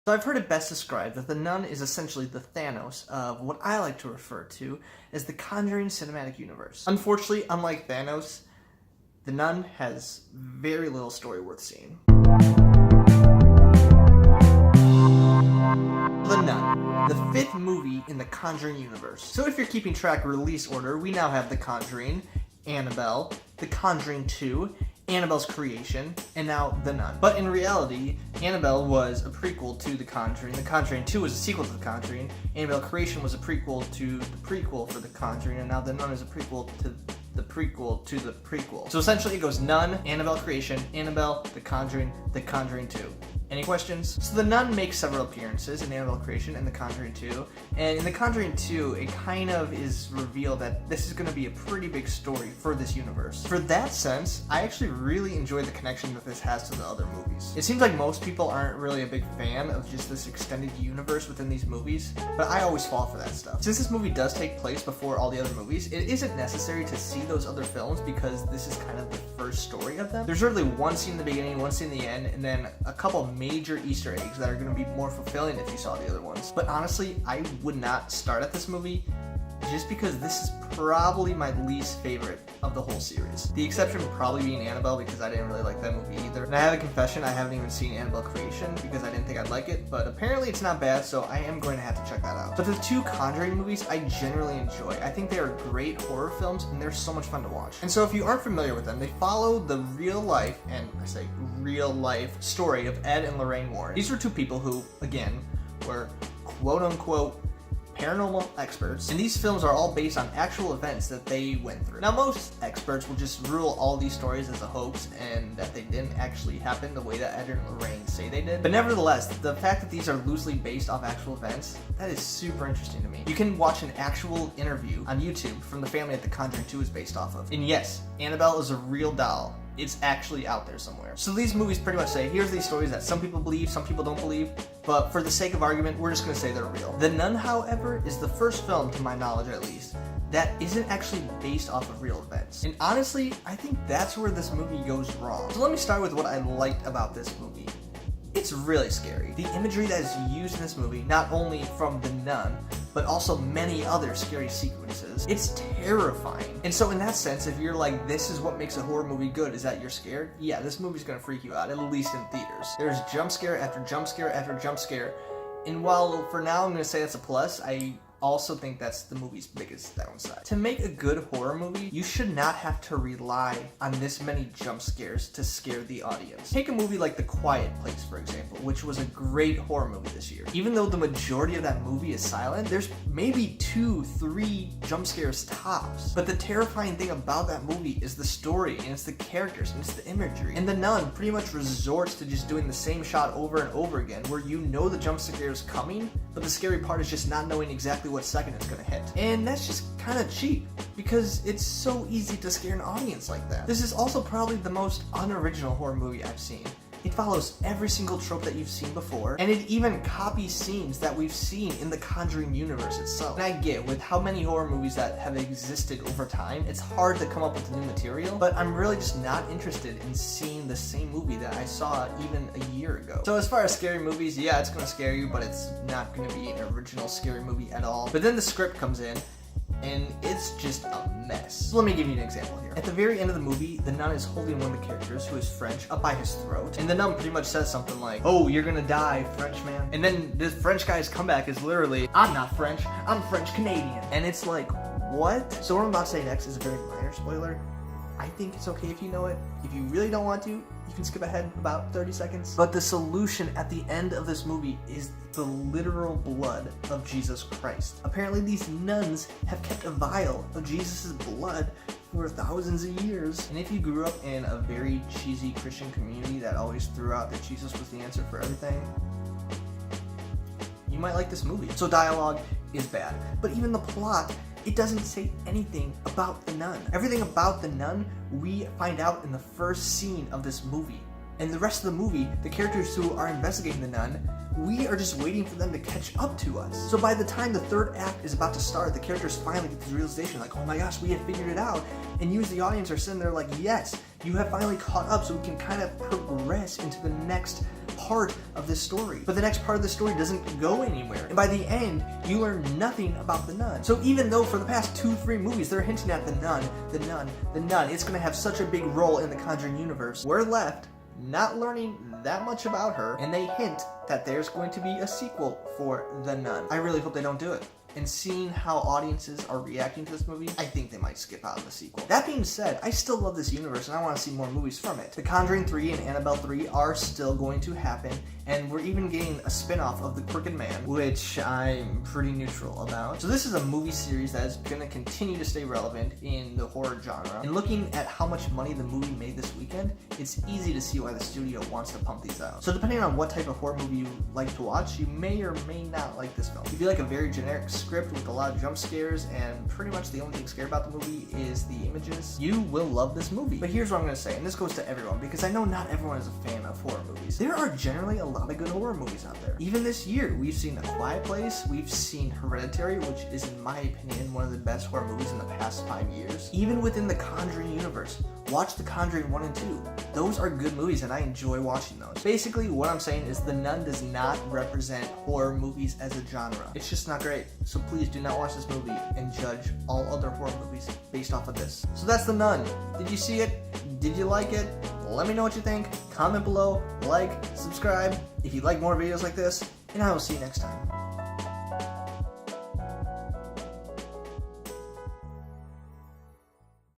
So I've heard it best described that The Nun is essentially the Thanos of what I like to refer to as the Conjuring cinematic universe. Unfortunately, unlike Thanos, The Nun has very little story worth seeing. The Nun, the 5th movie in the Conjuring universe. So if you're keeping track of release order, we now have The Conjuring, Annabelle, The Conjuring 2, Annabelle's Creation, and now The Nun. But in reality, Annabelle was a prequel to The Conjuring. The Conjuring 2 was a sequel to The Conjuring. Annabelle Creation was a prequel to the prequel for The Conjuring, and now The Nun is a prequel to the prequel to the prequel. So essentially it goes Nun, Annabelle Creation, Annabelle, The Conjuring 2. Any questions? So The Nun makes several appearances in Annabelle Creation and The Conjuring 2, and in The Conjuring 2, it kind of is revealed that this is going to be a pretty big story for this universe. For that sense, I actually really enjoy the connection that this has to the other movies. It seems like most people aren't really a big fan of just this extended universe within these movies, but I always fall for that stuff. Since this movie does take place before all the other movies, it isn't necessary to see those other films because this is kind of the first story of them. There's really one scene in the beginning, one scene in the end, and then a couple major Easter eggs that are going to be more fulfilling if you saw the other ones. But honestly, I would not start at this movie just because this is probably my least favorite of the whole series. The exception probably being Annabelle because I didn't really like that movie either. And I have a confession, I haven't even seen Annabelle Creation because I didn't think I'd like it, but apparently it's not bad, so I am going to have to check that out. But the 2 Conjuring movies I generally enjoy. I think they are great horror films and they're so much fun to watch. And so if you aren't familiar with them, they follow the real life, and I say real life, story of Ed and Lorraine Warren. These were 2 people who, again, were quote unquote paranormal experts, and these films are all based on actual events that they went through. Now, most experts will just rule all these stories as a hoax and that they didn't actually happen the way that Ed and Lorraine say they did. But nevertheless, the fact that these are loosely based off actual events, that is super interesting to me. You can watch an actual interview on YouTube from the family that The Conjuring 2 is based off of. And yes, Annabelle is a real doll. It's actually out there somewhere. So these movies pretty much say, here's these stories that some people believe, some people don't believe, but for the sake of argument, we're just gonna say they're real. The Nun, however, is the first film, to my knowledge at least, that isn't actually based off of real events. And honestly, I think that's where this movie goes wrong. So let me start with what I liked about this movie. It's really scary. The imagery that is used in this movie, not only from The Nun, but also many other scary sequences, it's terrifying. And so in that sense, if you're like, this is what makes a horror movie good, is that you're scared? Yeah, this movie's gonna freak you out, at least in theaters. There's jump scare after jump scare after jump scare, and while for now I'm gonna say that's a plus, I also think that's the movie's biggest downside. To make a good horror movie, you should not have to rely on this many jump scares to scare the audience. Take a movie like The Quiet Place, for example, which was a great horror movie this year. Even though the majority of that movie is silent, there's maybe 2-3 jump scares tops. But the terrifying thing about that movie is the story, and it's the characters, and it's the imagery. And The Nun pretty much resorts to just doing the same shot over and over again, where you know the jump scare is coming, but the scary part is just not knowing exactly what second it's gonna hit. And that's just kind of cheap because it's so easy to scare an audience like that. This is also probably the most unoriginal horror movie I've seen. It follows every single trope that you've seen before, and it even copies scenes that we've seen in the Conjuring universe itself. And I get, with how many horror movies that have existed over time, it's hard to come up with new material, but I'm really just not interested in seeing the same movie that I saw even a year ago. So as far as scary movies, yeah, it's gonna scare you, but it's not gonna be an original scary movie at all. But then the script comes in, and it's just a mess. So let me give you an example here. At the very end of the movie, the nun is holding one of the characters, who is French, up by his throat, and the nun pretty much says something like, "Oh, you're gonna die, Frenchman." And then this French guy's comeback is literally, "I'm not French, I'm French Canadian." And it's like, what? So what I'm about to say next is a very minor spoiler. I think it's okay if you know it. If you really don't want to, you can skip ahead about 30 seconds. But the solution at the end of this movie is the literal blood of Jesus Christ. Apparently these nuns have kept a vial of Jesus' blood for thousands of years. And if you grew up in a very cheesy Christian community that always threw out that Jesus was the answer for everything, you might like this movie. So dialogue is bad, but even the plot, it doesn't say anything about the nun. Everything about the nun we find out in the first scene of this movie. And the rest of the movie, the characters who are investigating the nun, we are just waiting for them to catch up to us. So by the time the third act is about to start, the characters finally get this realization, like, oh my gosh, we have figured it out. And you as the audience are sitting there like, yes, you have finally caught up, so we can kind of progress into the next part of this story. But the next part of the story doesn't go anywhere. And by the end, you learn nothing about the nun. So even though for the past 2-3 movies, they're hinting at the nun, it's gonna have such a big role in the Conjuring universe, we're left not learning that much about her, and they hint that there's going to be a sequel for The Nun. I really hope they don't do it. And seeing how audiences are reacting to this movie, I think they might skip out of the sequel. That being said, I still love this universe and I want to see more movies from it. The Conjuring 3 and Annabelle 3 are still going to happen, and we're even getting a spin-off of The Crooked Man, which I'm pretty neutral about. So this is a movie series that is going to continue to stay relevant in the horror genre. And looking at how much money the movie made this weekend, it's easy to see why the studio wants to pump these out. So depending on what type of horror movie you like to watch, you may or may not like this film. If you like a very generic script with a lot of jump scares and pretty much the only thing scary about the movie is the images, you will love this movie. But here's what I'm going to say, and this goes to everyone because I know not everyone is a fan of horror movies. There are generally a lot of good horror movies out there. Even this year, we've seen A Quiet Place, we've seen Hereditary, which is in my opinion one of the best horror movies in the past 5 years. Even within the Conjuring universe, watch The Conjuring 1 and 2. Those are good movies and I enjoy watching those. Basically, what I'm saying is The Nun does not represent horror movies as a genre. It's just not great. So please do not watch this movie and judge all other horror movies based off of this. So that's The Nun. Did you see it? Did you like it? Let me know what you think. Comment below, like, subscribe if you'd like more videos like this, and I will see you next time.